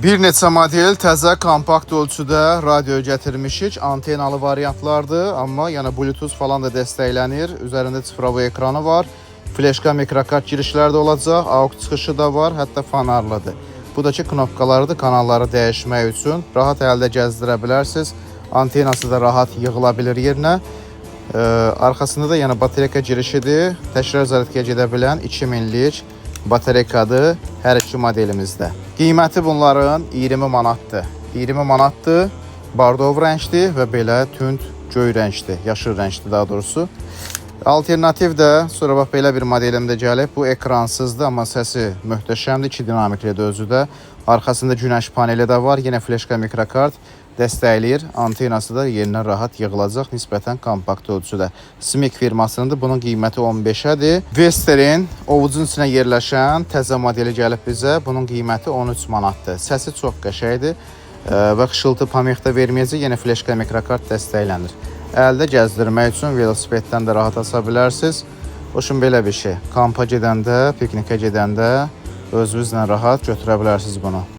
Bir neçə model təzə kompakt ölçüdə radio gətirmişik. Antenalı variantlardır, amma yəni Bluetooth falan da dəstəklənir. Üzərində sıfırovu ekranı var. Fleşka mikrokart girişləri də olacaq. AUX çıxışı da var, hətta fanarlıdır. Bu da ki knopkalarıdır, kanalları dəyişmək üçün. Rahat əldə gəzdirə bilərsiniz. Antenası da rahat yığıla bilir yerinə. Arxasında da yəni batareyka girişidir. Təkrar zərətkiyə gedə bilən 2000'lik batareykadır hər iki modelimizdə. Qiyməti bunların 20 manatdır. 20 manatdır, bardov rəngdir və belə tünd göy rəngdir, yaşıl rəngdir daha doğrusu. Alternativ də sonra bax belə bir modelimdə gəlib. Bu ekransızdır, amma səsi möhtəşəmdir, 2 dinamiklidir özü də. Arxasında günəş paneli də var, yenə fleşka mikrokart dəstəkləyir. Antenası da yerindən rahat yığılacaq, nisbətən kompakt ölçüdə. Smik firmasınındır, bunun qiyməti 15'ədir. Vesterin ovucun içinə yerləşən təzə modeli gəlib bizə. Bunun qiyməti 13 manatdır. Səsi çox qəşəngdir və xışıltı pamyaq da verməyəcək, yenə fleşka mikrokart dəstəklənir. Əldə gəzdirmək üçün velosipeddən də rahat asa bilərsiniz. Hoşum belə bir şey. Kampa gedəndə, piknikə gedəndə özünüzlə rahat götürə bilərsiniz bunu.